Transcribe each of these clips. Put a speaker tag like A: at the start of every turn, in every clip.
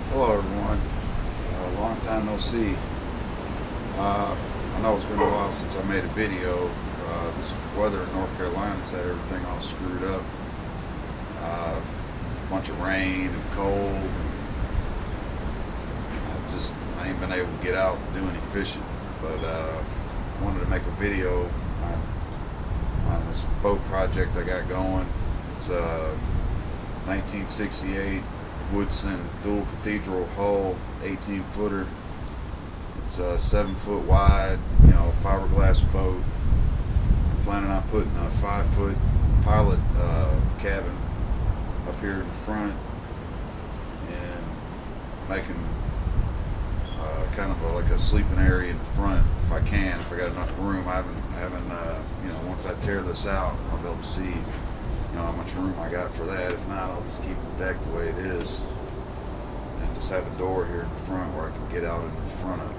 A: Hello everyone, long time no see. I know it's been a while since I made a video. This weather in North Carolina's had everything all screwed up. A bunch of rain and cold. I ain't been able to get out and do any fishing, but wanted to make a video on this boat project I got going. It's a 1968 Woodson dual Cathedral hull, 18-footer. It's a 7-foot wide, fiberglass boat. I'm planning on putting a 5-foot pilot cabin up here in the front and making kind of like a sleeping area in the front if I can, if I got enough room. I haven't once I tear this out, I'll be able to see how much room I got for that. If not, I'll just keep the deck the way it is and just have a door here in the front where I can get out in the front of it.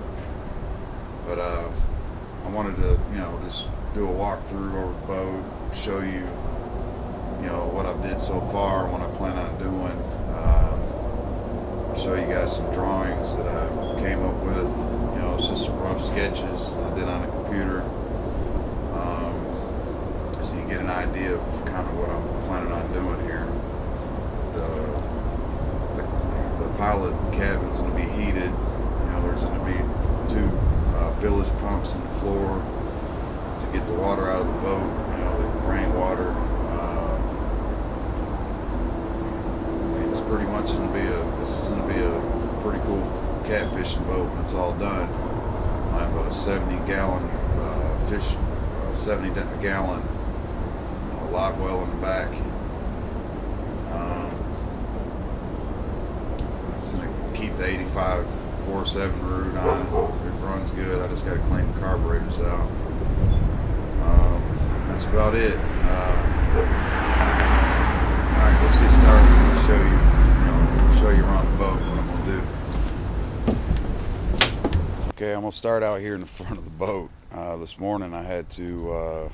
A: But I wanted to just do a walkthrough over the boat, show you what I did so far and what I plan on doing. I'll show you guys some drawings that I came up with. It's just some rough sketches I did on a computer, so you can get an idea of kind of what I'm planning on doing here. The pilot cabin's going to be heated. There's going to be two bilge pumps in the floor to get the water out of the boat, the rainwater. It's pretty much going to be this is going to be a pretty cool catfishing boat when it's all done. I have a 70-gallon fish, 70-gallon live well in the back. It's going to keep the 85 4.7 root on it. It runs good. I just got to clean the carburetors out. That's about it. Alright, let's get started. I'll show you around the boat what I'm going to do. Okay, I'm going to start out here in the front of the boat. This morning I had to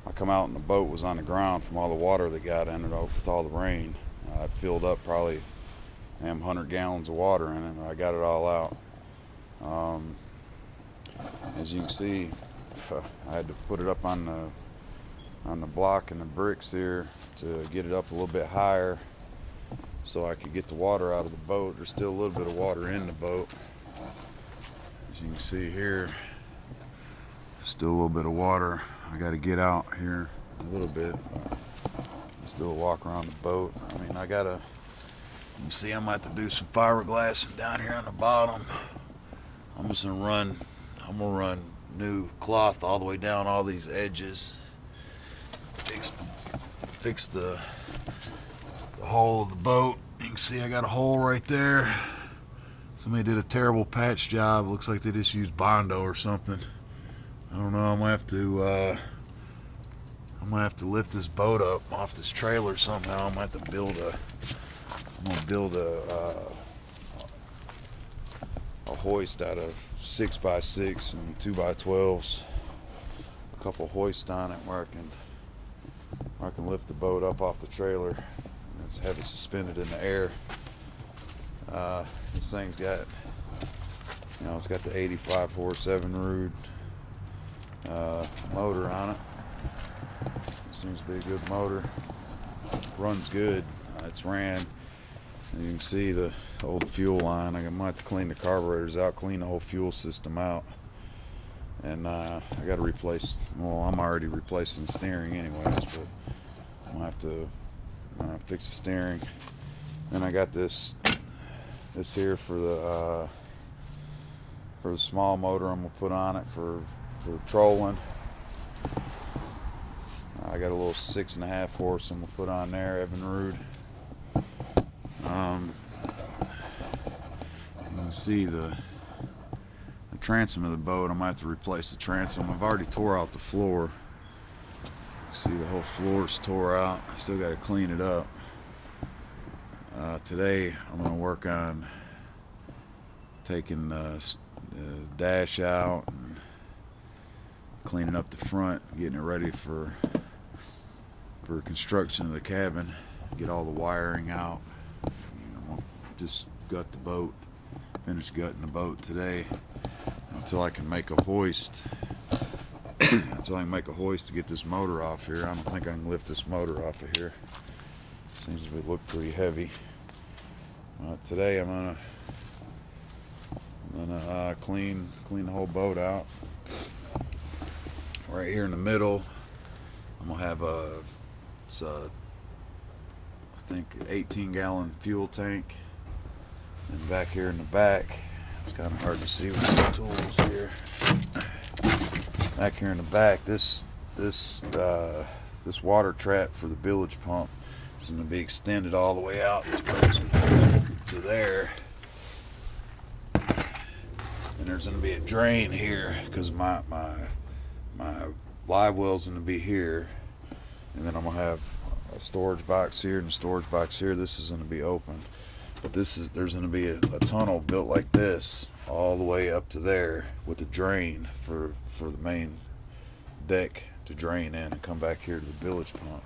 A: I come out and the boat was on the ground from all the water that got in it with all the rain. I filled up probably 100 gallons of water in it, and I got it all out. As you can see, I had to put it up on the block and the bricks here to get it up a little bit higher so I could get the water out of the boat. There's still a little bit of water in the boat. As you can see here, still a little bit of water. I got to get out here a little bit. Just do a walk around the boat. I mean, you can see I'm going to have to do some fiberglassing down here on the bottom. I'm just going to run new cloth all the way down all these edges. Fix the hull of the boat. You can see I got a hole right there. Somebody did a terrible patch job. Looks like they just used Bondo or something. I don't know. I'm gonna have to lift this boat up off this trailer somehow. I'm gonna have to build a hoist out of 6x6 and 2x12s. A couple hoists on it where I can lift the boat up off the trailer and have it suspended in the air. This thing's got, it's got the 85 4.7 root motor on it. Seems to be a good motor. Runs good. It's ran. And you can see the old fuel line. I might have to clean the carburetors out, clean the whole fuel system out. And I got to replace, well, I'm already replacing the steering anyways, but I'm going to have to fix the steering. Then I got this here for the small motor I'm going to put on it for trolling. I got a little 6.5 horse I'm going to put on there, Evinrude. You can see the transom of the boat. I might have to replace the transom. I've already tore out the floor. See, the whole floor's tore out. I still got to clean it up. Today I'm going to work on taking the dash out and cleaning up the front, getting it ready for construction of the cabin, get all the wiring out, just gut the boat, finish gutting the boat today until I can make a hoist. Until I can make a hoist to get this motor off here. I don't think I can lift this motor off of here. Seems to look pretty heavy. Today I'm gonna clean the whole boat out. Right here in the middle, I'm gonna have I think 18-gallon fuel tank. And back here in the back, it's kind of hard to see with the tools here. Back here in the back, this water trap for the bilge pump is going to be extended all the way out to there. And there's going to be a drain here because my live well's going to be here, and then I'm going to have a storage box here and a storage box here. This is going to be open, but there's going to be a tunnel built like this all the way up to there with a drain for the main deck to drain in and come back here to the bilge pump.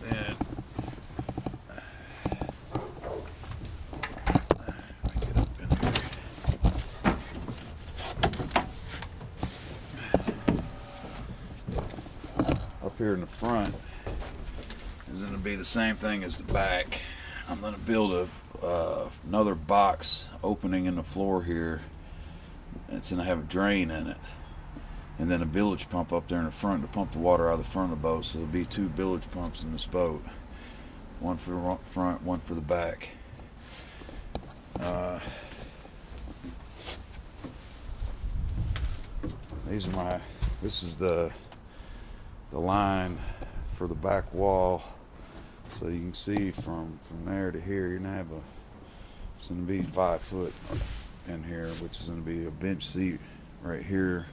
A: Then get up in here. Up here in the front is going to be the same thing as the back. I'm going to build another box opening in the floor here. It's going to have a drain in it, and then a bilge pump up there in the front to pump the water out of the front of the boat. So there'll be 2 bilge pumps in this boat, one for the front, one for the back. This is the line for the back wall. So you can see from there to here, you're gonna have it's gonna be 5 foot in here, which is gonna be a bench seat right here.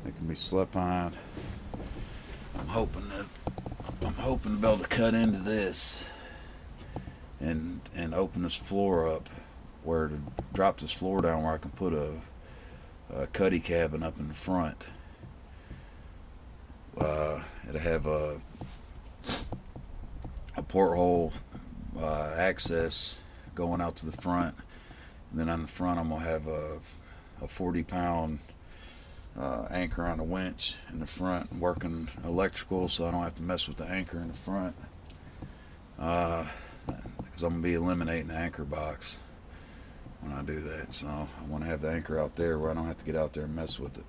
A: It can be slept on. I'm hoping to be able to cut into this and open this floor up, where to drop this floor down where I can put a cuddy cabin up in the front. It'll have a porthole access going out to the front, and then on the front I'm gonna have a 40-pound anchor on a winch in the front, working electrical, so I don't have to mess with the anchor in the front, because I'm gonna be eliminating the anchor box when I do that. So I want to have the anchor out there where I don't have to get out there and mess with it.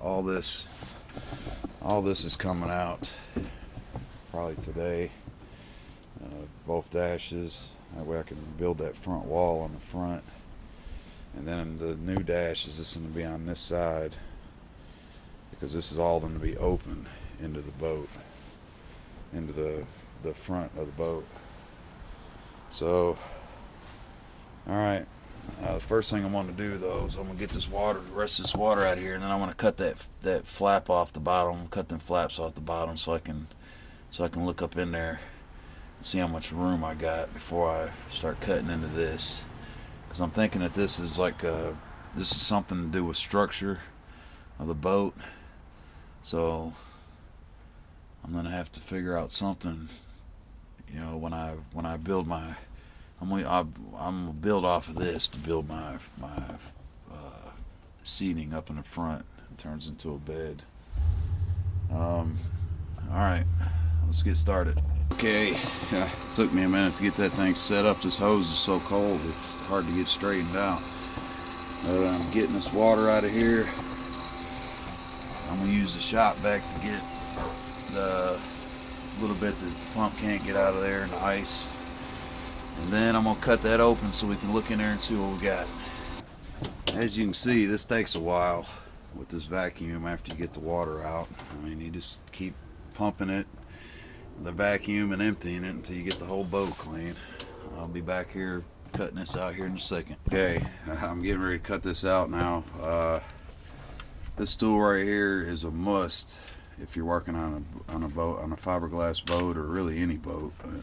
A: All this is coming out probably today. Both dashes, that way I can build that front wall on the front. And then the new dash is just going to be on this side, because this is all going to be open into the boat, into the front of the boat. So, alright, the first thing I want to do though is I'm going to get the rest of this water out of here, and then I want to cut that flap off the bottom, cut them flaps off the bottom so I can look up in there and see how much room I got before I start cutting into this. Because I'm thinking that this is something to do with structure of the boat. So I'm gonna have to figure out something, when I build my, I'm gonna build off of this to build my seating up in the front. It turns into a bed. All right, let's get started. Okay, it took me a minute to get that thing set up. This hose is so cold, it's hard to get straightened out. I'm getting this water out of here. I'm going to use the shop vac to get the little bit that the pump can't get out of there and the ice. And then I'm going to cut that open so we can look in there and see what we got. As you can see, this takes a while with this vacuum after you get the water out. I mean, you just keep pumping it, the vacuum, and emptying it until you get the whole boat clean. I'll be back here cutting this out here in a second. Okay, I'm getting ready to cut this out now. This tool right here is a must if you're working on a boat, on a fiberglass boat, or really any boat. But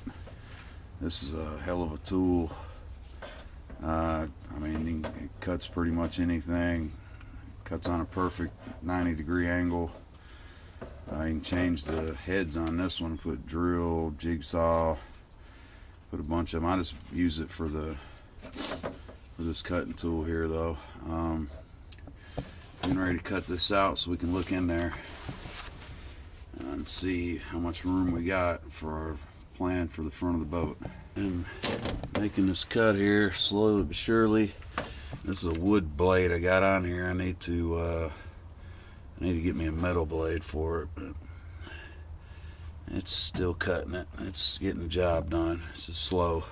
A: this is a hell of a tool. I mean, it cuts pretty much anything. It cuts on a perfect 90-degree angle. I can change the heads on this one, put drill, jigsaw, put a bunch of them. I just use it for this cutting tool here though. Getting ready to cut this out so we can look in there and see how much room we got for our plan for the front of the boat. And making this cut here slowly but surely. This is a wood blade I got on here. I need to get me a metal blade for it, but it's still cutting it. It's getting the job done. It's just slow.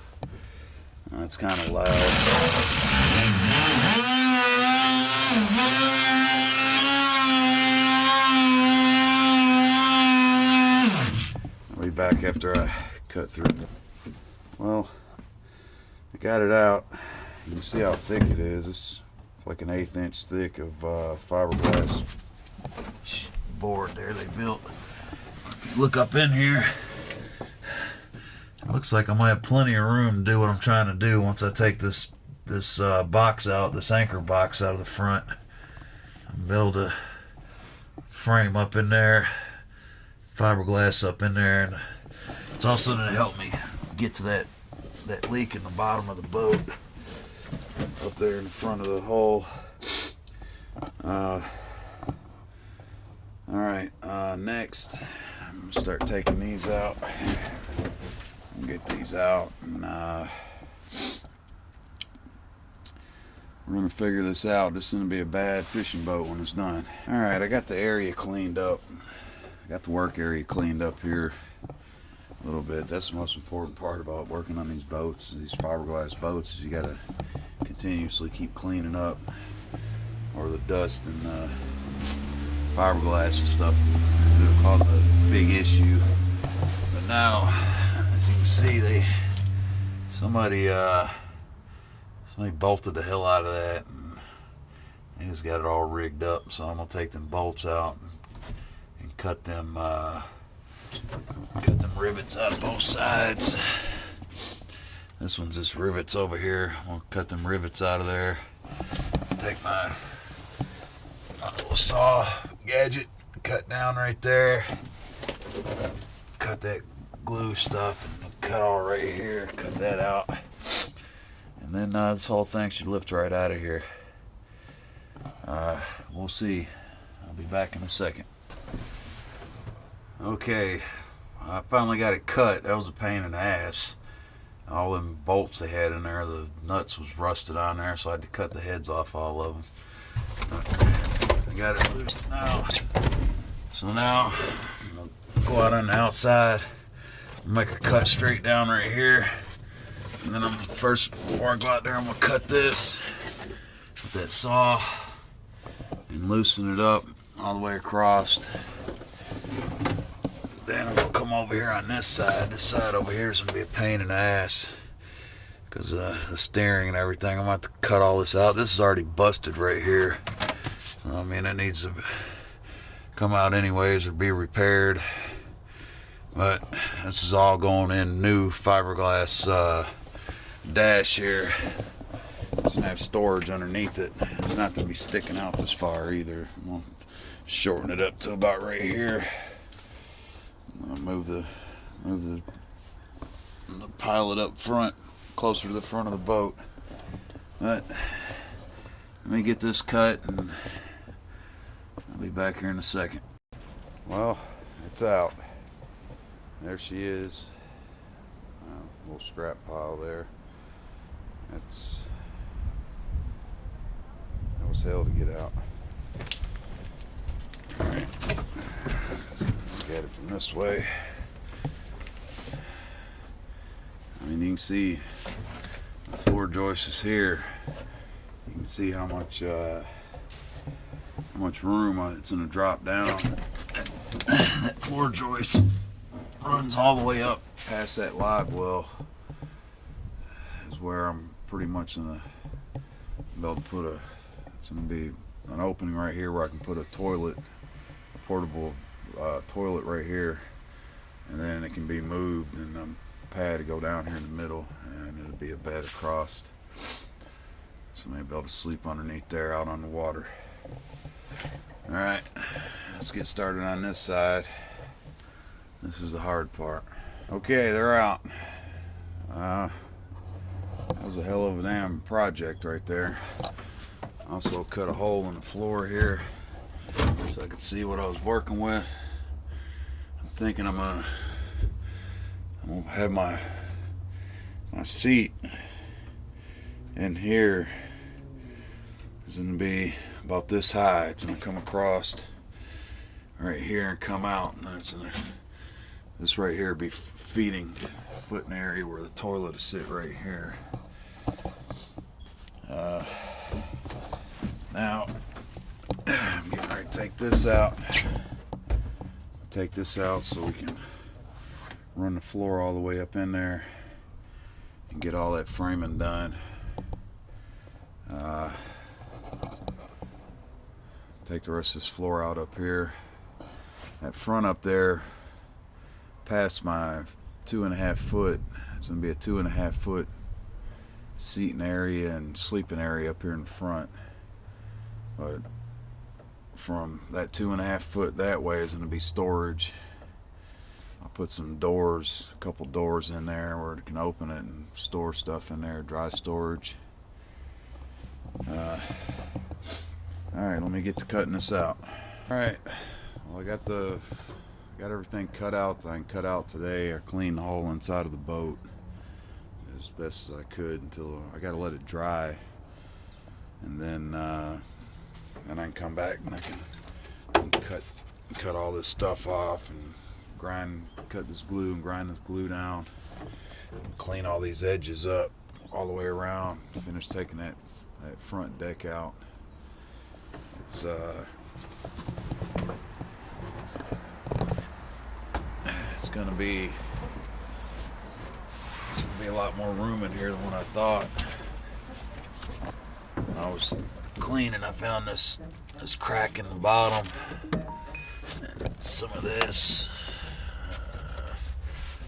A: It's kind of loud. I'll be back after I cut through. Well, I got it out. You can see how thick it is. It's like an 1/8 inch thick of fiberglass board there they built. Look up in here. It looks like I'm gonna have plenty of room to do what I'm trying to do once I take this box out, this anchor box out of the front. I'll be able to frame up in there, fiberglass up in there, and it's also going to help me get to that leak in the bottom of the boat up there in the front of the hull. Alright, next I'm going to start taking these out. Get these out, and we're going to figure this out. This is going to be a bad fishing boat when it's done. Alright, I got the area cleaned up. I got the work area cleaned up here a little bit. That's the most important part about working on these boats, these fiberglass boats, is you got to continuously keep cleaning up, or the dust and fiberglass and stuff will cause a big issue. But now, as you can see, somebody bolted the hell out of that, and they just got it all rigged up. So I'm gonna take them bolts out and cut them rivets out of both sides. This one's just rivets over here. I'm gonna cut them rivets out of there. Take my little saw gadget, cut down right there, cut that glue stuff, and cut all right here, cut that out, and then this whole thing should lift right out of here. We'll see. I'll be back in a second. Okay, I finally got it cut. That was a pain in the ass. All them bolts they had in there, the nuts was rusted on there, so I had to cut the heads off all of them. I got it loose now. So now I'm gonna go out on the outside, make a cut straight down right here, and then before I go out there, I'm gonna cut this with that saw and loosen it up all the way across. Then I'm gonna come over here on this side. This side over here is gonna be a pain in the ass because the steering and everything. I'm gonna have to cut all this out. This is already busted right here. I mean, it needs to come out anyways or be repaired. But this is all going in new fiberglass dash here. It's gonna have storage underneath it. It's not gonna be sticking out this far either. I'm gonna shorten it up to about right here. I'll move the pilot up front, closer to the front of the boat. But let me get this cut, and I'll be back here in a second. Well, it's out. There she is. A little scrap pile there. That was hell to get out. All right. Look at it from this way. I mean, you can see the floor joist is here. You can see how much room it's going to drop down. That floor joist runs all the way up past that live well. Is where I'm pretty much going to be able to put it's going to be an opening right here where I can put a toilet, a portable toilet right here, and then it can be moved and a pad to go down here in the middle, and it'll be a bed across. So maybe I'll be able to sleep underneath there out on the water. Alright, let's get started on this side. This is the hard part. Okay, they're out. That was a hell of a damn project right there. Also cut a hole in the floor here so I could see what I was working with. I'm thinking I'm gonna have my seat in here is gonna be about this high. It's gonna come across right here and come out, and then it's gonna, this right here be feeding foot in the area where the toilet will sit right here. Now I'm getting ready to take this out. Take this out so we can run the floor all the way up in there and get all that framing done. Take the rest of this floor out up here. That front up there, past my 2.5 foot, it's going to be a 2.5 foot seating area and sleeping area up here in the front. But from that 2.5 foot that way is going to be storage. I'll put some doors, a couple doors in there where it can open it and store stuff in there, dry storage. Alright, let me get to cutting this out. Alright, well, I got everything cut out that I can cut out today. I cleaned the whole inside of the boat as best as I could until I got to let it dry, and then I can come back and I can cut all this stuff off and cut this glue and grind this glue down, clean all these edges up all the way around, finish taking that front deck out. It's gonna be a lot more room in here than what I thought. When I was cleaning, I found this crack in the bottom and some of this.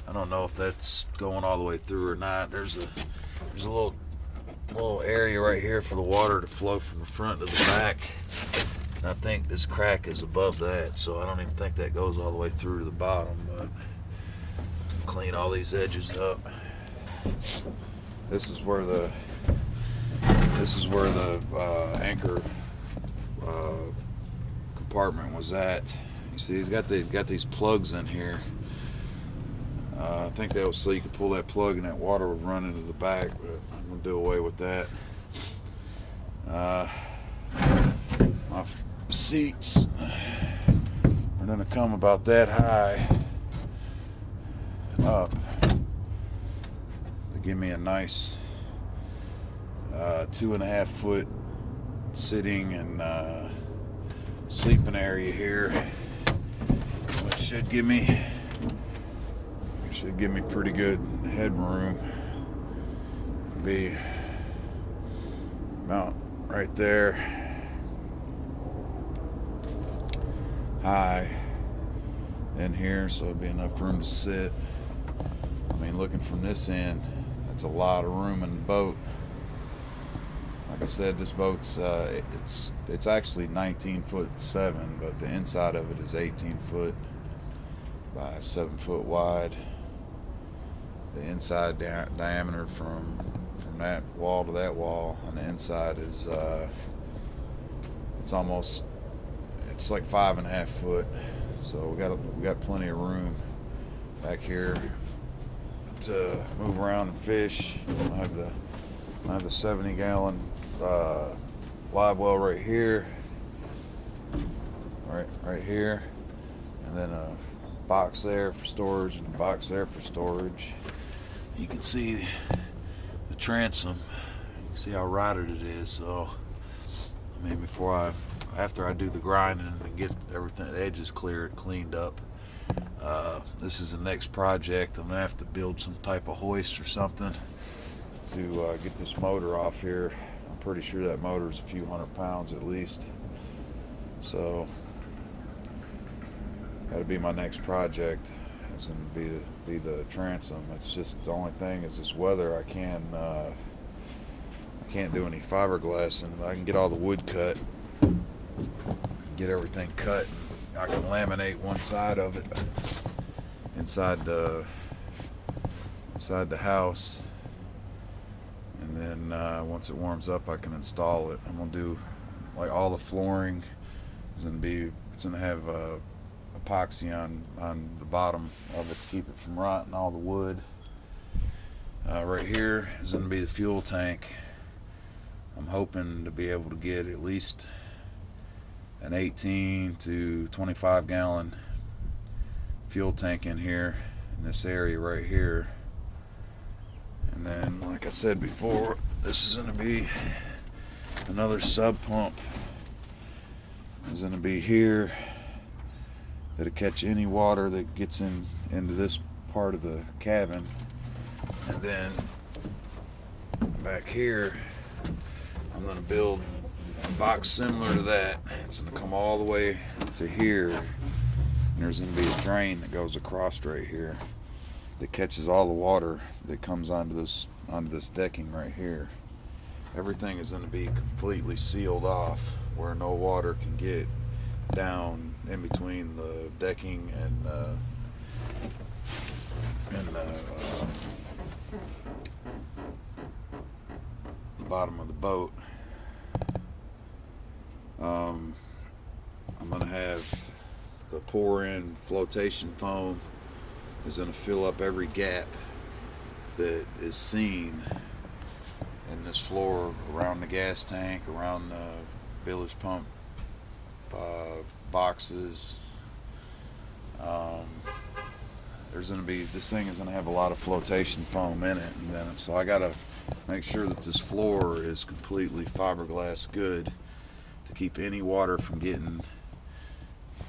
A: I don't know if that's going all the way through or not. There's a little area right here for the water to flow from the front to the back, and I think this crack is above that, so I don't even think that goes all the way through to the bottom. But clean all these edges up. This is where the anchor compartment was at. You see, he's got these plugs in here. I think that was so you could pull that plug and that water would run into the back, but I'm gonna do away with that. My seats are gonna come about that high up to give me a nice 2.5 foot sitting and sleeping area here, which should give me pretty good headroom. Be about right there high in here, so it'd be enough room to sit. I mean, looking from this end, that's a lot of room in the boat. Like I said, this boat's it's actually 19'7", but the inside of it is 18 foot by 7 foot wide. The inside diameter from that wall to that wall on the inside is it's like 5.5 foot. So we got plenty of room back here to move around and fish. I have the 70-gallon live well right here, right here, and then a box there for storage and a box there for storage. You can see the transom. You can see how rotted it is. So, I mean, after I do the grinding and get everything, the edges cleaned up, this is the next project. I'm gonna have to build some type of hoist or something to get this motor off here. I'm pretty sure that motor is a few hundred pounds at least. So, that'll be my next project. It's gonna be the transom. It's just the only thing is this weather. I can't do any fiberglass, and I can get all the wood cut, get everything cut I can laminate one side of it inside the house, and then once it warms up I can install it. I'm gonna do like all the flooring is gonna have epoxy on the bottom of it to keep it from rotting, all the wood. Right here is gonna be the fuel tank. I'm hoping to be able to get at least an 18 to 25 gallon fuel tank in here, in this area right here. And then, like I said before, this is going to be another sub pump. It's going to be here that'll catch any water that gets into this part of the cabin. And then back here I'm going to build a box similar to that. It's going to come all the way to here, and there's going to be a drain that goes across right here that catches all the water that comes onto this decking right here. Everything is going to be completely sealed off where no water can get down in between the decking and the bottom of the boat. I'm going to have the pour-in flotation foam is going to fill up every gap that is seen in this floor, around the gas tank, around the bilge pump boxes. There's going to be, this thing is going to have a lot of flotation foam in it, and then so I got to make sure that this floor is completely fiberglass good to keep any water from getting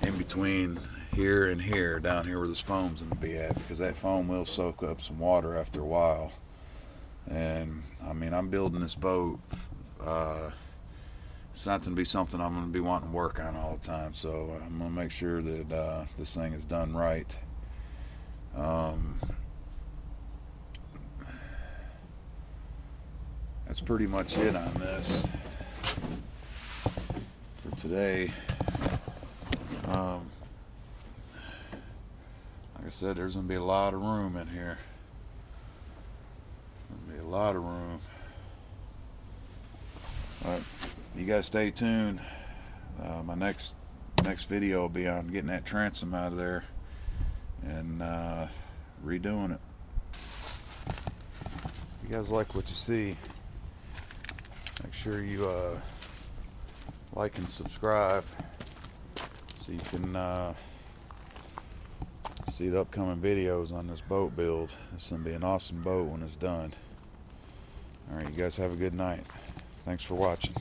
A: in between here and here, down here where this foam's going to be at, because that foam will soak up some water after a while. And I mean, I'm building this boat, it's not going to be something I'm going to be wanting to work on all the time, so I'm going to make sure that this thing is done right. That's pretty much it on this for today. Like I said, there's going to be a lot of room in here. There'll be a lot of room. But you guys stay tuned. My next video will be on getting that transom out of there and redoing it. If you guys like what you see, make sure you like and subscribe so you can see the upcoming videos on this boat build. It's going to be an awesome boat when it's done. Alright, you guys have a good night. Thanks for watching.